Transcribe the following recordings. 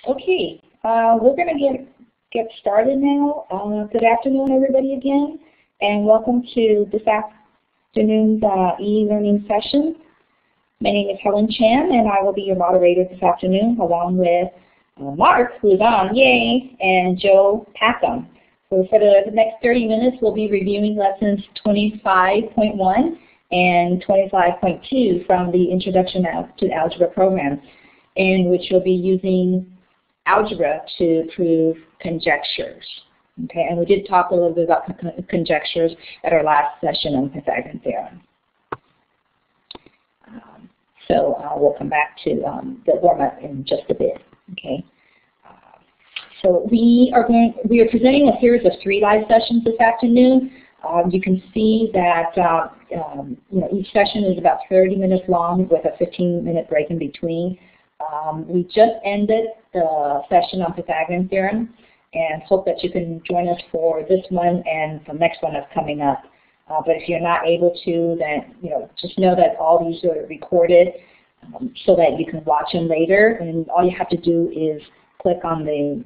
Okay, we're going to get started now. Good afternoon, everybody, again, and welcome to this afternoon's e-learning session. My name is Helen Chan, and I will be your moderator this afternoon, along with Mark, who's on, yay, and Joe Packham. So for the next 30 minutes, we'll be reviewing lessons 25.1 and 25.2 from the Introduction to Algebra program, in which we'll be using algebra to prove conjectures. Okay, and we did talk a little bit about conjectures at our last session on Pythagorean theorem. So we'll come back to the warm-up in just a bit. Okay. So we are presenting a series of 3 live sessions this afternoon. You can see that each session is about 30 minutes long with a 15-minute break in between. We just ended the session on Pythagorean theorem and hope that you can join us for this one and the next one that's coming up. But if you're not able to, then just know that all these are recorded so that you can watch them later. And all you have to do is click on the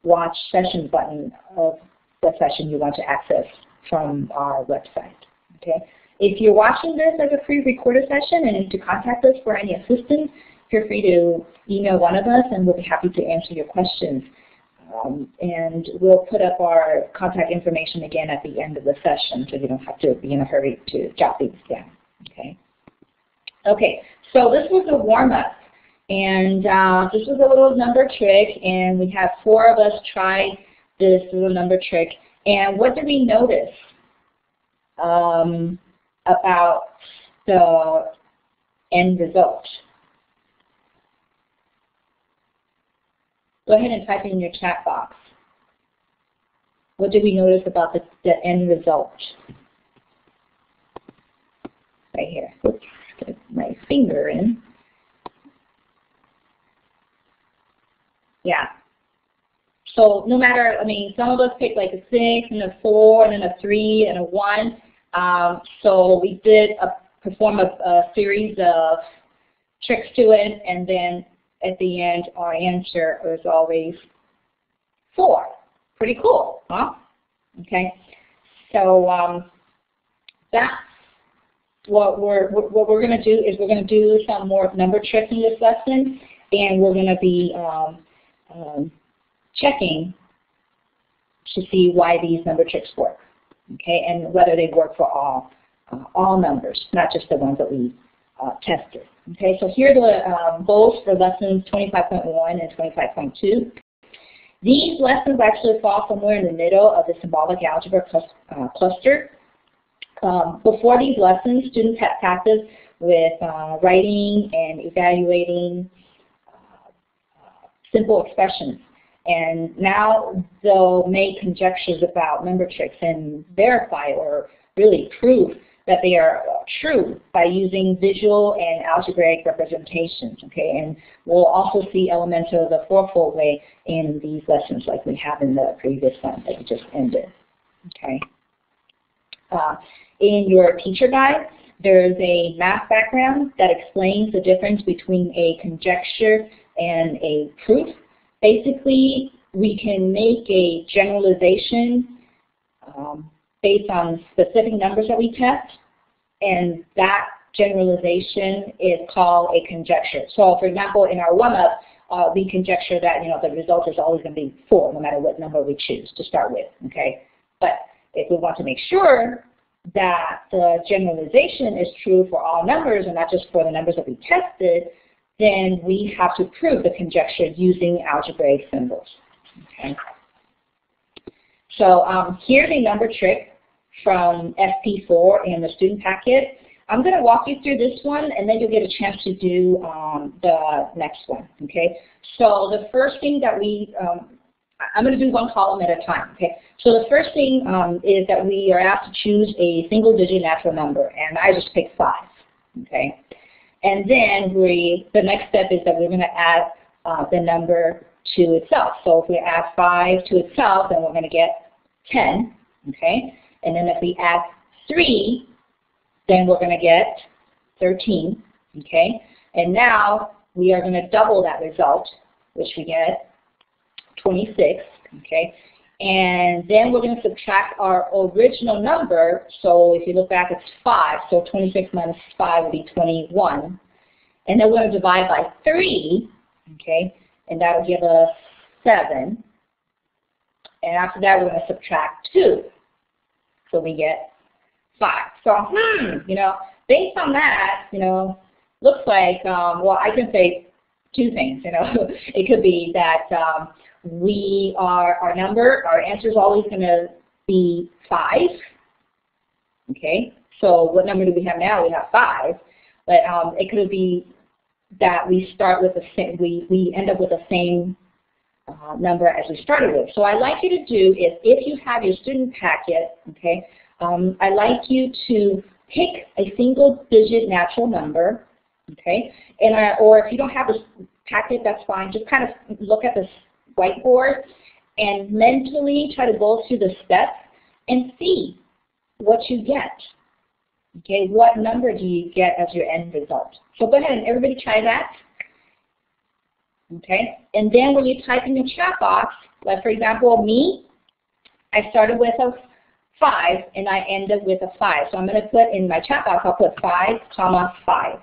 watch session button of the session you want to access from our website. Okay. If you're watching this as a pre-recorded session and need to contact us for any assistance, feel free to email one of us and we'll be happy to answer your questions. And we'll put up our contact information again at the end of the session so you don't have to be in a hurry to jot these down. Okay. Okay, so this was a warm-up. And this was a little number trick, and we had 4 of us try this little number trick. And what did we notice about the end result? Go ahead and type in your chat box. What did we notice about the end result? Right here. Oops, get my finger in. Yeah. So no matter, some of us picked like a 6 and a 4 and then a 3 and a 1. So we did perform a series of tricks to it, and then at the end our answer was always 4. Pretty cool, huh? Okay. So that's what we're going to do is we're going to do some more number tricks in this lesson, and we're going to be checking to see why these number tricks work, okay, and whether they work for all numbers, not just the ones that we tested. Okay, so here are the goals for lessons 25.1 and 25.2. These lessons actually fall somewhere in the middle of the symbolic algebra cluster. Before these lessons, students had practice with writing and evaluating simple expressions. And now they'll make conjectures about number tricks and verify or really prove that they are true by using visual and algebraic representations. Okay, and we'll also see elements of the fourfold way in these lessons like we have in the previous one that we just ended. Okay. In your teacher guide, there's a math background that explains the difference between a conjecture and a proof. Basically, we can make a generalization based on specific numbers that we test, and that generalization is called a conjecture. So, for example, in our warm-up, we conjecture that the result is always going to be 4, no matter what number we choose to start with. Okay, but if we want to make sure that the generalization is true for all numbers and not just for the numbers that we tested, then we have to prove the conjecture using algebraic symbols. Okay. So here's a number trick from FP4 in the student packet. I'm going to walk you through this one, and then you'll get a chance to do the next one. Okay. So the first thing that I'm going to do one column at a time. Okay. So the first thing is that we are asked to choose a single-digit natural number, and I just picked 5. Okay. And then the next step is that we're going to add the number to itself. So if we add 5 to itself, then we're going to get 10. Okay. And then if we add 3, then we're going to get 13. Okay. And now we are going to double that result, which we get 26, okay? And then we're going to subtract our original number. So if you look back, it's 5. So 26 minus 5 will be 21. And then we're going to divide by 3, okay? And that will give us 7. And after that, we're going to subtract 2. So we get 5. So, you know, based on that, you know, looks like, well, I can say two things, you know. It could be that our answer is always going to be 5. Okay, so what number do we have now? We have 5. But it could be that we start with the same, we end up with the same number as we started with. So I'd like you to do is, if you have your student packet, okay, I'd like you to pick a single-digit natural number, okay, and or if you don't have this packet, that's fine. Just kind of look at this whiteboard and mentally try to go through the steps and see what you get. Okay, what number do you get as your end result? So go ahead and everybody try that. Okay, and then when you type in your chat box, like for example, me, I started with a 5 and I ended with a 5. So I'm going to put in my chat box, I'll put 5, comma 5,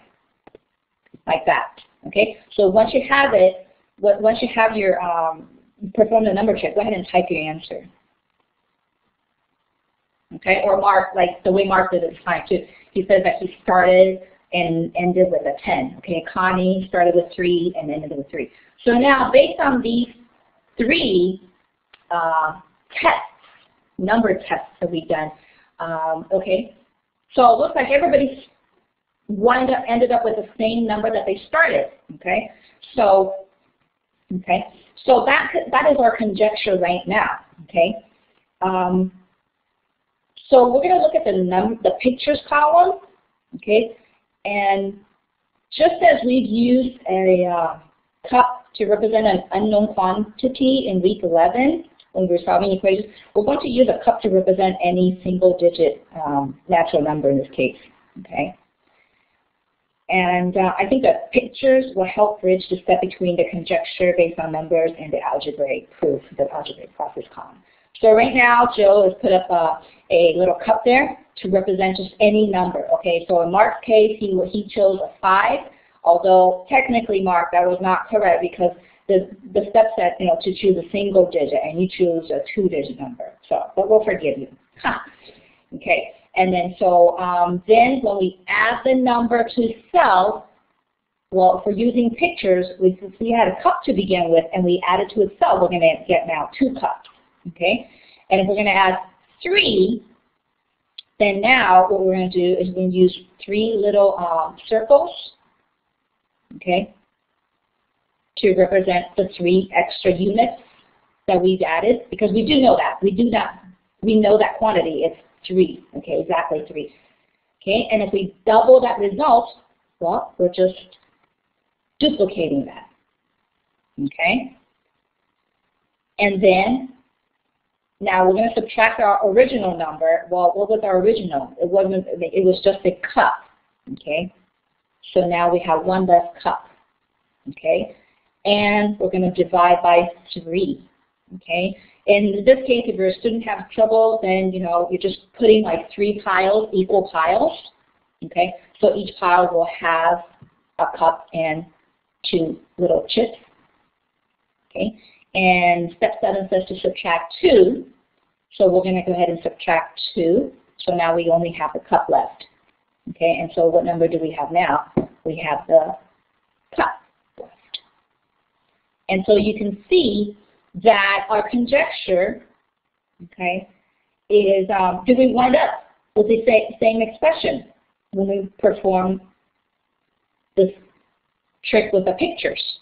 like that. Okay, so once you have it, once you have your perform the number check, go ahead and type your answer. Okay, or Mark, like the way Mark did it is fine too. He said that he started and ended with a 10. Okay, Connie started with 3 and ended with 3. So now, based on these 3 tests, number tests that we've done, okay, so it looks like everybody's ended up with the same number that they started. Okay, so that is our conjecture right now. Okay. So we're going to look at the pictures column, okay, and just as we've used a cup to represent an unknown quantity in week 11 when we're solving equations, we're going to use a cup to represent any single-digit natural number in this case, okay. And I think that pictures will help bridge the step between the conjecture based on numbers and the algebraic proof, the algebraic process column. So right now, Joe has put up a little cup there to represent just any number. Okay, so in Mark's case, he chose a 5, although technically, Mark, that was not correct because the step said, you know, to choose a single digit, and you choose a 2-digit number. So, but we'll forgive you. Okay, and then so then when we add the number to itself, well, for using pictures, we had a cup to begin with, and we added to itself, we're going to get now 2 cups. Okay, and if we're going to add 3, then now what we're going to do is we're going to use 3 little circles, okay, to represent the 3 extra units that we've added, because we do know that. We know that quantity, it's 3, okay, exactly 3. Okay, and if we double that result, well, we're just duplicating that, okay? And then now we're going to subtract our original number. Well, what was our original? It was just a cup, okay? So now we have 1 less cup, okay? And we're going to divide by 3, okay? In this case, if your student has trouble, then, you know, you're just putting like 3 piles, equal piles, okay? So each pile will have a cup and 2 little chips, okay? And step 7 says to subtract 2. So we're going to go ahead and subtract 2. So now we only have the cup left. Okay, and so what number do we have now? We have the cup left. And so you can see that our conjecture, okay, is, do we wind up with the same expression when we perform this trick with the pictures?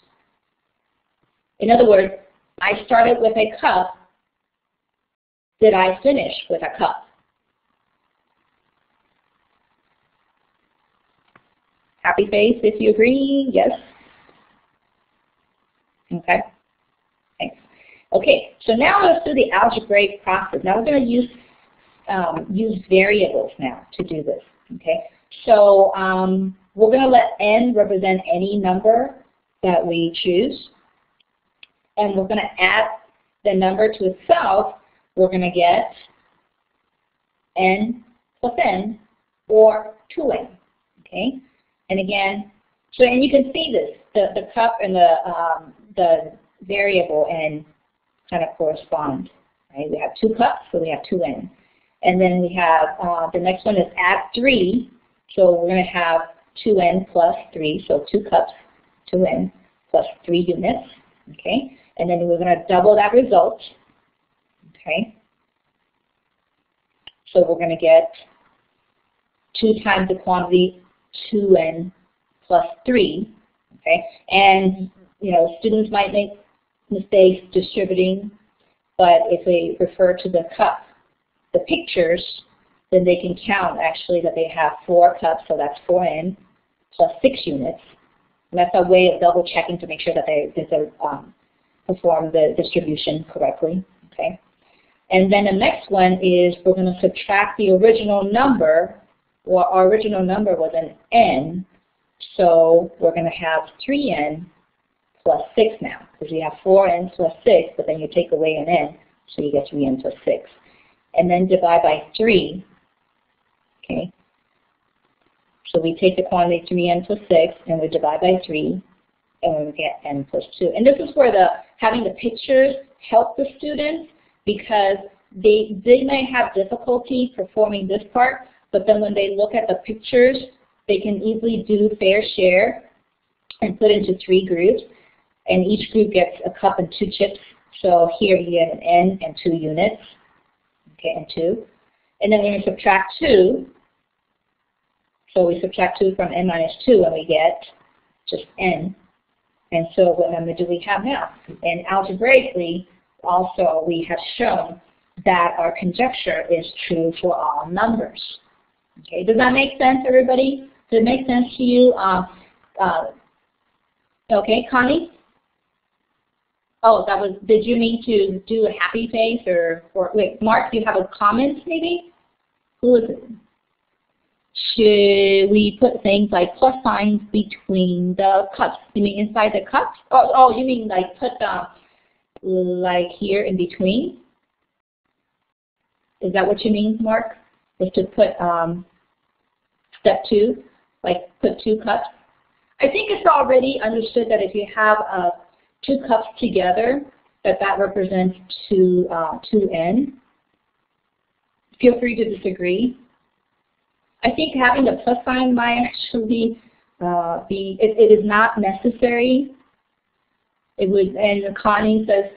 In other words, I started with a cup. Did I finish with a cup? Happy face if you agree. Yes? Okay. Thanks. Okay, so now let's do the algebraic process. Now we're going to use variables now to do this. Okay, so we're going to let n represent any number that we choose. And we're going to add the number to itself, we're going to get n plus n, or 2n. Okay? And again, so and you can see this, the cup and the variable n kind of correspond. Right? We have 2 cups, so we have 2n. And then we have, the next one is add 3, so we're going to have 2n plus 3, so 2 cups, 2n plus 3 units. Okay? And then we're going to double that result. Okay? So we're going to get 2 times the quantity 2n plus 3. Okay? And, you know, students might make mistakes distributing, but if they refer to the cup, the pictures, then they can count actually that they have 4 cups, so that's 4n plus 6 units. And that's a way of double checking to make sure that they perform the distribution correctly. Okay? And then the next one is we're going to subtract the original number. Well, our original number was an n, so we're going to have 3n plus 6 now, because we have 4n plus 6, but then you take away an n, so you get 3n plus 6. And then divide by 3. Okay. So we take the quantity 3n plus 6, and we divide by 3, and we get n plus 2. And this is where having the pictures help the students, because they may have difficulty performing this part, but then when they look at the pictures, they can easily do fair share and put into 3 groups, and each group gets a cup and 2 chips. So here you get an n and 2 units, okay, and 2. And then when we subtract 2, so we subtract 2 from n minus 2, and we get just n. And so what number do we have now? And algebraically, also, we have shown that our conjecture is true for all numbers. Okay, does that make sense, everybody? Does it make sense to you? Okay, Connie? Oh, that was, did you mean to do a happy face or wait, Mark, do you have a comment maybe? Who is it? Should we put things like plus signs between the cups? You mean inside the cups? Oh, you mean like put like here in between? Is that what you mean, Mark? Is to put step 2, like put 2 cups? I think it's already understood that if you have 2 cups together, that represents 2n. Feel free to disagree. I think having the plus sign might actually it is not necessary. It would, and Connie says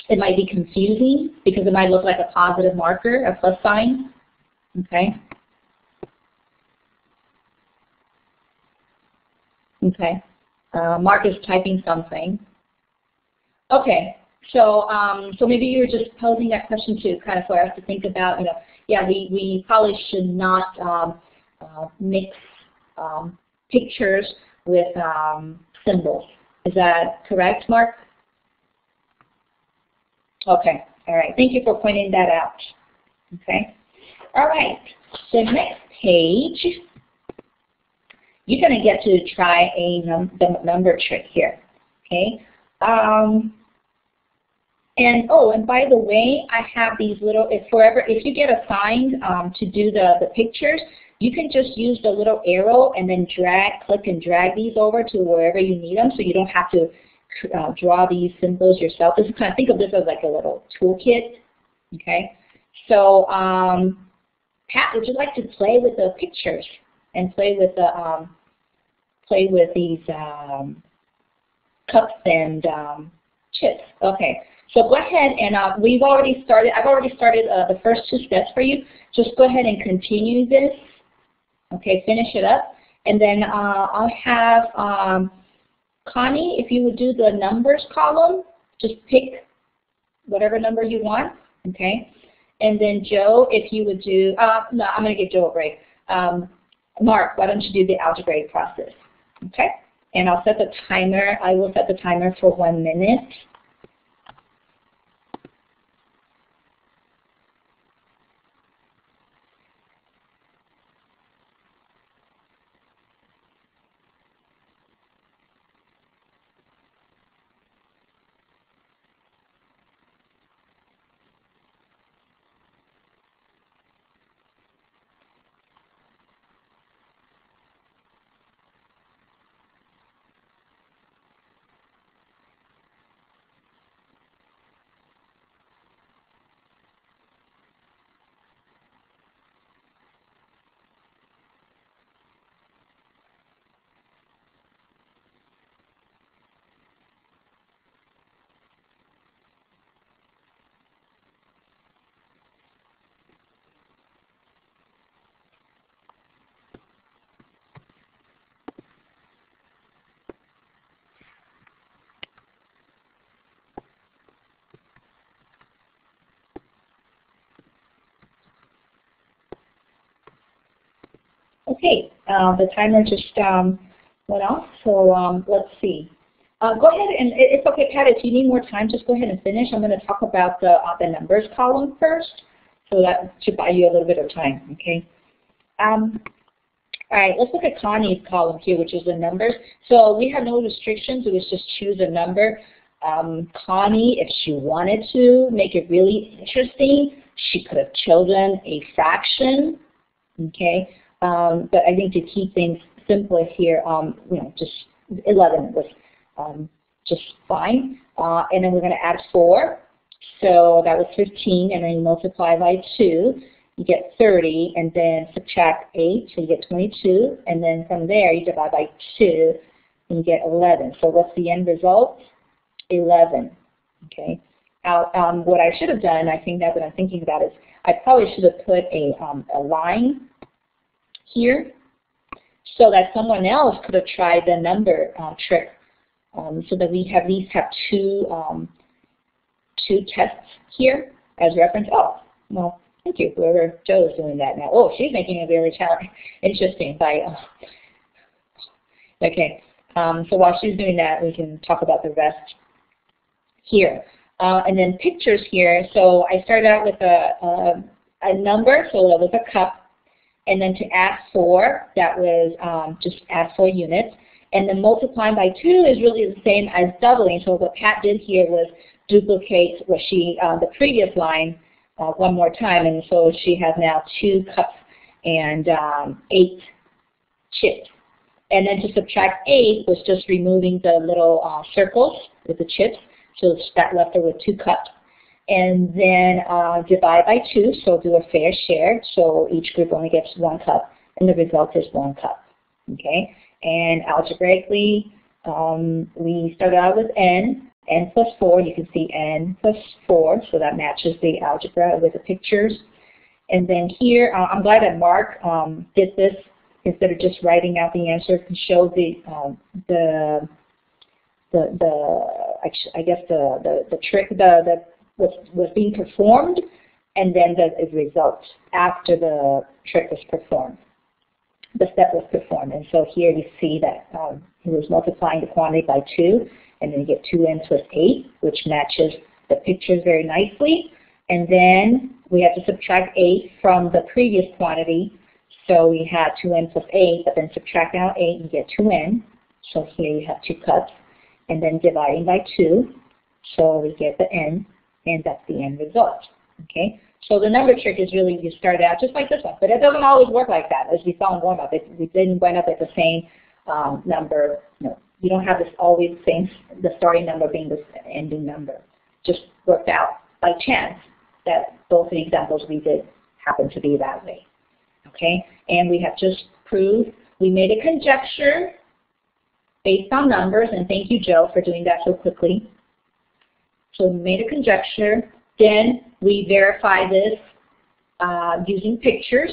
it might be confusing because it might look like a positive marker, a plus sign. Okay. Okay. Mark is typing something. Okay. So so maybe you're just posing that question to kind of for us to think about, you know, yeah, we probably should not mix pictures with symbols. Is that correct, Mark? Okay. All right. Thank you for pointing that out. Okay. All right. The next page, you're going to get to try the number trick here. Okay. And by the way, I have these little, if you get assigned to do the pictures, you can just use the little arrow and then click and drag these over to wherever you need them, so you don't have to draw these symbols yourself. This is kind of, think of this as like a little toolkit. Okay. So Pat, would you like to play with the pictures and play with these cups and chips? Okay. So go ahead and I've already started the first 2 steps for you. Just go ahead and continue this. Okay, finish it up. And then I'll have Connie, if you would do the numbers column, just pick whatever number you want. Okay. And then Joe, if you would do, no, I'm going to give Joe a break. Mark, why don't you do the algebraic process? Okay. And I'll set the timer. I will set the timer for 1 minute. Okay, the timer just went off, so let's see. Go ahead and, it's okay, Pat, if you need more time, just go ahead and finish. I'm going to talk about the numbers column first, so that should buy you a little bit of time, okay? All right, let's look at Connie's column here, which is the numbers. So we have no restrictions, it was just choose a number. Connie, if she wanted to make it really interesting, she could have chosen a fraction, okay? But I think to keep things simple here, you know, just 11 was just fine. And then we're going to add 4. So that was 15, and then you multiply by 2, you get 30, and then subtract 8, so you get 22. And then from there, you divide by 2, and you get 11. So what's the end result? 11. Okay. Now, what I should have done, I think that what I'm thinking about is, I probably should have put a line here so that someone else could have tried the number trick, so that we have these have two tests here as reference. Oh, well, thank you. Whoever Joe is doing that now. Oh, she's making it really interesting. Okay. So while she's doing that, we can talk about the rest here. And then pictures here. So I started out with a number, so that was a cup. And then to add 4, that was just add 4 units. And then multiplying by 2 is really the same as doubling. So what Pat did here was duplicate what the previous line one more time. And so she has now 2 cups and 8 chips. And then to subtract 8 was just removing the little circles with the chips. So that left her with 2 cups. And then divide by 2, so do a fair share. So each group only gets 1 cup, and the result is 1 cup. Okay? And algebraically, we started out with n plus 4. You can see n plus 4, so that matches the algebra with the pictures. And then here, I'm glad that Mark did this instead of just writing out the answer to show the trick, was being performed, and then the results after the trick was performed. The step was performed. And so here you see that he was multiplying the quantity by 2, and then you get 2n plus 8, which matches the pictures very nicely. And then we have to subtract 8 from the previous quantity. So we had 2n plus 8, but then subtract out 8, you get 2n. So here you have 2 cups. And then dividing by 2, so we get the n, and that's the end result. Okay, so the number trick is really, you start out just like this one, but it doesn't always work like that. As we saw in warm-up, we didn't wind up at the same number. No, you don't have this always the starting number being the ending number. Just worked out by chance that both the examples we did happen to be that way. Okay, and we have just proved we made a conjecture based on numbers, and thank you, Joe, for doing that so quickly. So we made a conjecture, then we verify this using pictures.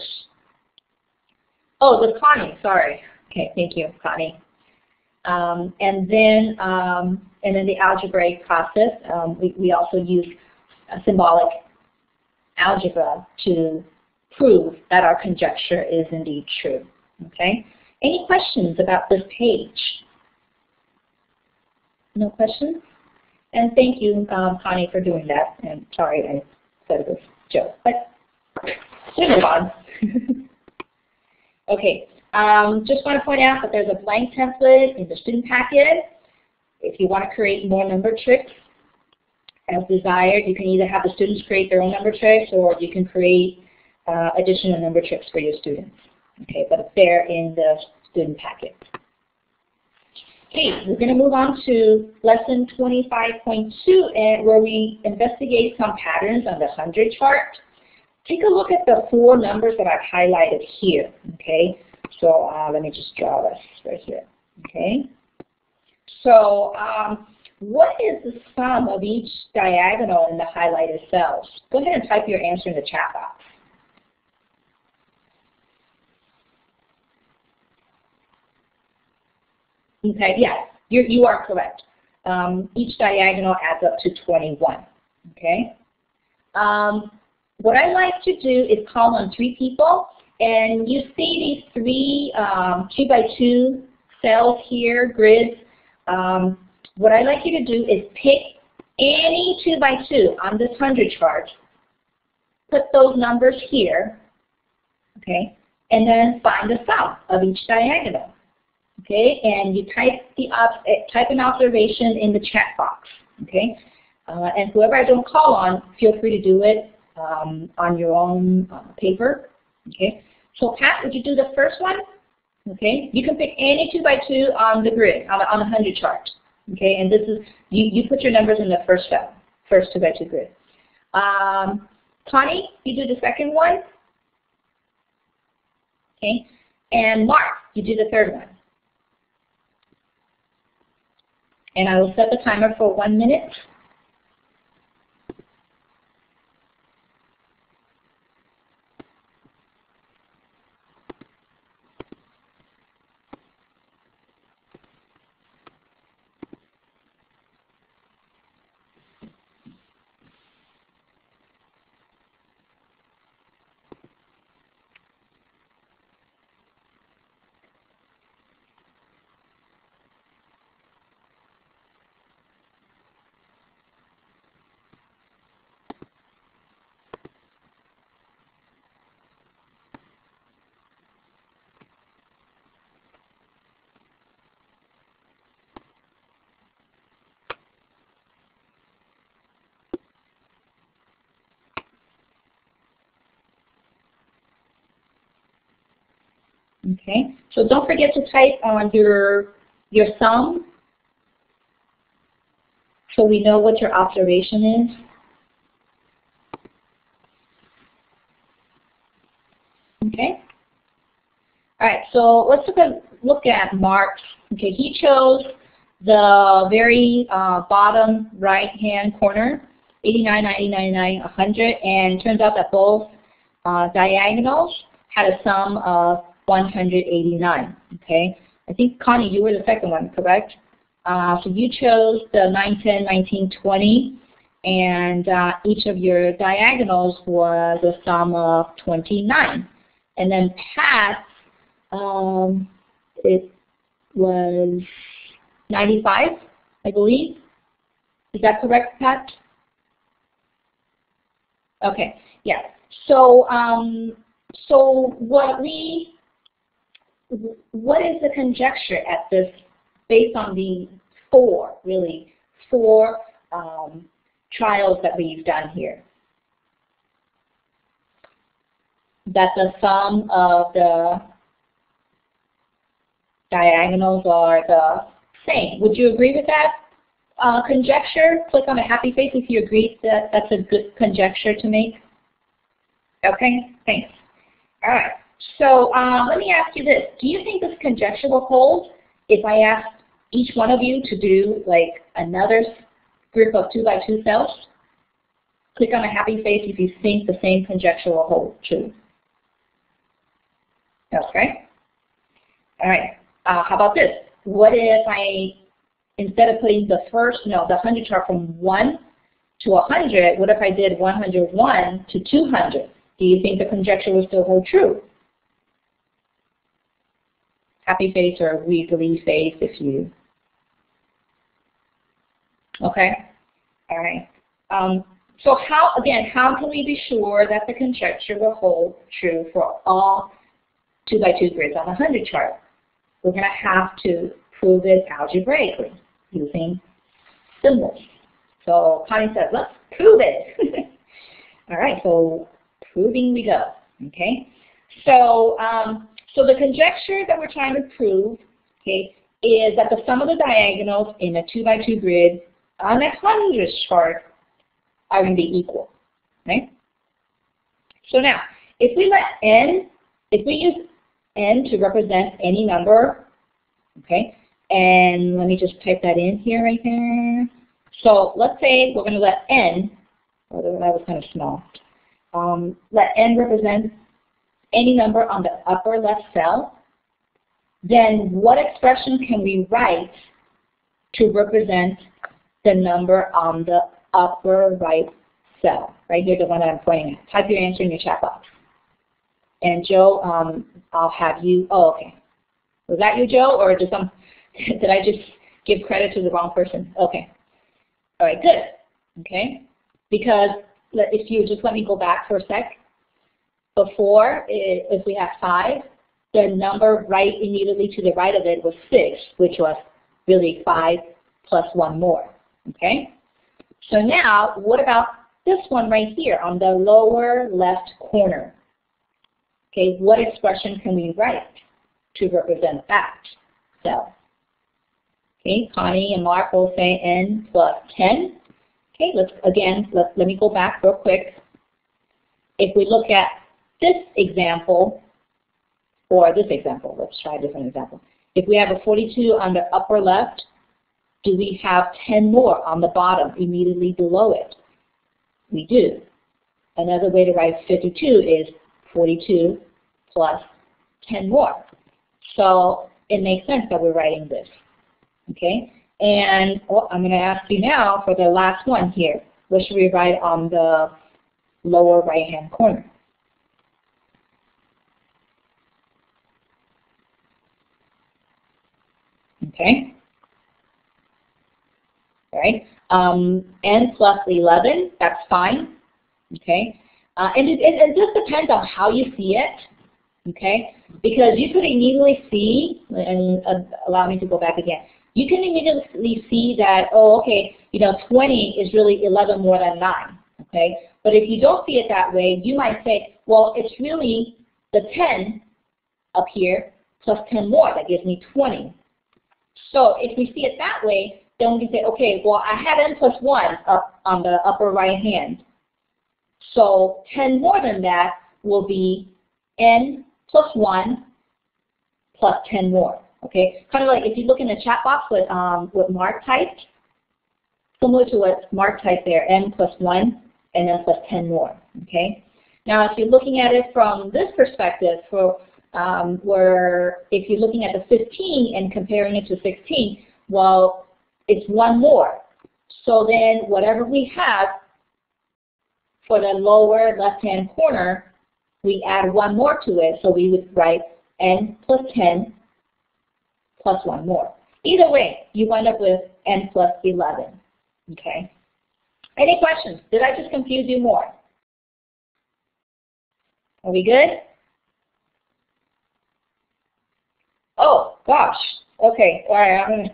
Oh, it was Connie, sorry. Okay, thank you, Connie. And then the algebraic process, we also use a symbolic algebra to prove that our conjecture is indeed true. Okay? Any questions about this page? No questions? And thank you, Connie, for doing that. And sorry I said it was Joe, but we'll move on. Okay, just want to point out that there's a blank template in the student packet. If you want to create more number tricks as desired, you can either have the students create their own number tricks, or you can create additional number tricks for your students. Okay, but it's there in the student packet. Okay, we're going to move on to lesson 25.2, where we investigate some patterns on the 100 chart. Take a look at the 4 numbers that I've highlighted here. Okay, so let me just draw this right here. Okay, so what is the sum of each diagonal in the highlighted cells? Go ahead and type your answer in the chat box. Okay, yes, you are correct. Each diagonal adds up to 21. Okay. What I like to do is call on 3 people And you see these three 2x2 cells here, grids. What I'd like you to do is pick any 2x2 on this 100 chart, put those numbers here, okay, and then find the sum of each diagonal, okay, and you type an observation in the chat box, okay, and whoever I don't call on, feel free to do it on your own paper, okay. So Pat, would you do the first one? Okay, you can pick any 2x2 on the grid, on the 100 chart. Okay, and this is, you put your numbers in the first cell, first 2x2 grid. Connie, you do the second one. Okay, and Mark, you do the third one. And I will set the timer for 1 minute. Okay, so don't forget to type on your sum so we know what your observation is. Okay. All right, so let's look at Mark's. Okay, he chose the very bottom right-hand corner, 89, 90, 99, 100, and it turns out that both diagonals had a sum of 189, okay? I think, Connie, you were the second one, correct? So you chose the 9, 10, 19, 20, and each of your diagonals was a sum of 29. And then Pat, it was 95, I believe. Is that correct, Pat? Okay, yeah. So, what is the conjecture at this, based on the four trials that we've done here? That the sum of the diagonals are the same. Would you agree with that conjecture? Click on a happy face if you agree that that's a good conjecture to make. Okay, thanks. All right. So let me ask you this. Do you think this conjecture will hold if I ask each one of you to do like another group of 2x2 cells? Click on a happy face if you think the same conjecture will hold true. Okay. All right. How about this? What if I, instead of putting the 100 chart from 1 to 100, what if I did 101 to 200? Do you think the conjecture will still hold true? Happy face or wiggly face if you. Okay. All right. So how can we be sure that the conjecture will hold true for all 2x2 grids on the 100 chart? We're going to have to prove it algebraically using symbols. So Connie says, let's prove it. All right, so proving we go. Okay. So so the conjecture that we're trying to prove, okay, is that the sum of the diagonals in a 2x2 grid on a 100 chart are going to be equal. Right? So now, if we use n to represent any number, okay, and let me just type that in here right there. So let's say we're going to let n, although that was kind of small, let n represent any number on the upper left cell, then what expression can we write to represent the number on the upper right cell? Right here, the one that I'm pointing at. Type your answer in your chat box. And Joe, I'll have you, oh, okay. Was that you, Joe, or did I just give credit to the wrong person? Okay. All right, good. Okay. Because if you just let me go back for a sec. Before, if we have 5, the number right immediately to the right of it was 6, which was really 5 plus 1 more. Okay? So now, what about this one right here on the lower left corner? Okay, what expression can we write to represent that cell? Okay, Connie and Mark will say n plus 10. Okay, let me go back real quick. If we look at this example, or this example, let's try a different example. If we have a 42 on the upper left, do we have 10 more on the bottom immediately below it? We do. Another way to write 52 is 42 plus 10 more. So it makes sense that we're writing this. Okay? And I'm going to ask you now for the last one here. What should we write on the lower right-hand corner? Okay? All right. N plus 11, that's fine. Okay? And it just depends on how you see it. Okay? Because you could immediately see, and allow me to go back again. You can immediately see that, oh, okay, 20 is really 11 more than 9. Okay? But if you don't see it that way, you might say, well, it's really the 10 up here plus 10 more. That gives me 20. So if we see it that way, then we can say, okay, well, I have n plus 1 up on the upper right hand. So 10 more than that will be n plus 1 plus 10 more. Okay, kind of like if you look in the chat box what Mark typed, similar to what Mark typed there, n plus 1 and then plus 10 more. Okay, now if you're looking at it from this perspective, where if you're looking at the 15 and comparing it to 16, well, it's 1 more. So then whatever we have for the lower left-hand corner, we add 1 more to it, so we would write n plus 10 plus 1 more. Either way, you wind up with n plus 11. Okay. Any questions? Did I just confuse you more? Are we good? Oh gosh. Okay. All right.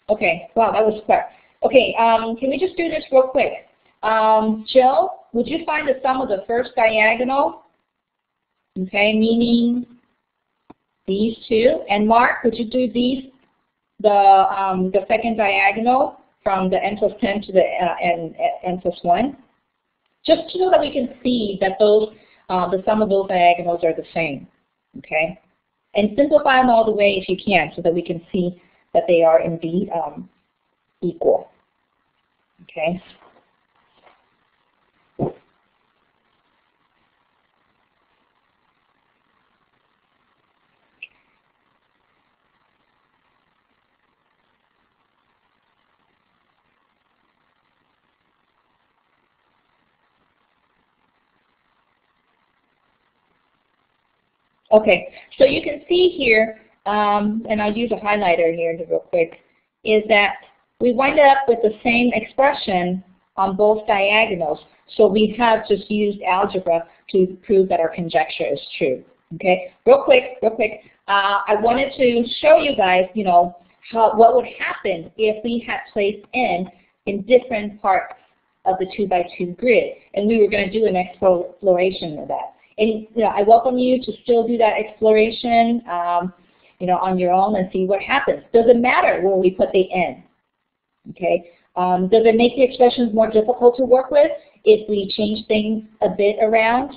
Okay. Wow, that was quick. Okay. Can we just do this real quick? Jill, would you find the sum of the first diagonal? Okay, meaning these two. And Mark, would you do the second diagonal from the n plus 10 to the n plus 1? Just so that we can see that those the sum of those diagonals are the same. Okay, and simplify them all the way if you can, so that we can see that they are indeed equal. Okay. Okay, so you can see here, and I'll use a highlighter here real quick, is that we wind up with the same expression on both diagonals. So we have just used algebra to prove that our conjecture is true. Okay, real quick. I wanted to show you guys, what would happen if we had placed n in different parts of the 2x2 grid, and we were going to do an exploration of that. And I welcome you to still do that exploration, on your own and see what happens. Does it matter where we put the n? Okay. Does it make the expressions more difficult to work with if we change things a bit around?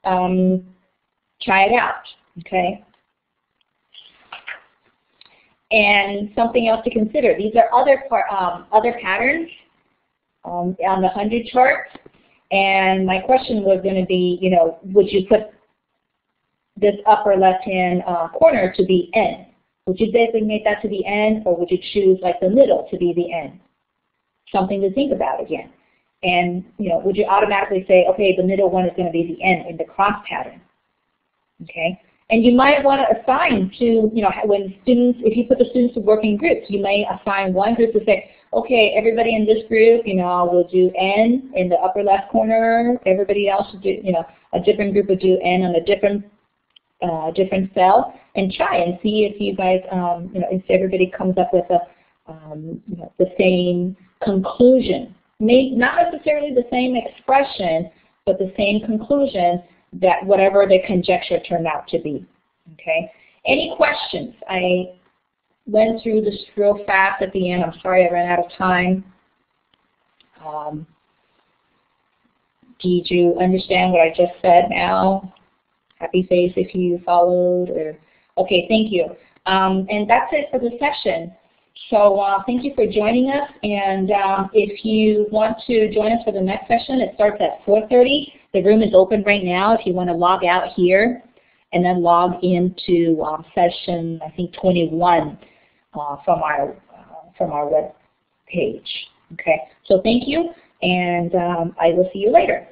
Try it out. Okay. And something else to consider. These are other patterns on the 100 chart. And my question was going to be, would you put this upper left-hand corner to be n? Would you designate that to be n, or would you choose like the middle to be the n? Something to think about again. And would you automatically say, okay, the middle one is going to be the n in the cross pattern? okay? And you might want to assign to, when students, if you put the students to work in groups, you may assign one group to say, okay, everybody in this group, will do N in the upper left corner. Everybody else will do, a different group will do N on a different cell, and try and see if you guys, if everybody comes up with the same conclusion. Not necessarily the same expression, but the same conclusion that whatever the conjecture turned out to be. Okay. Any questions? I went through this real fast at the end. I'm sorry I ran out of time. Did you understand what I just said now? Happy face if you followed. Okay, thank you. And that's it for the session. So thank you for joining us. And if you want to join us for the next session, it starts at 4:30. The room is open right now if you want to log out here and then log into session, I think, 21 from our web page. Okay, so thank you, and I will see you later.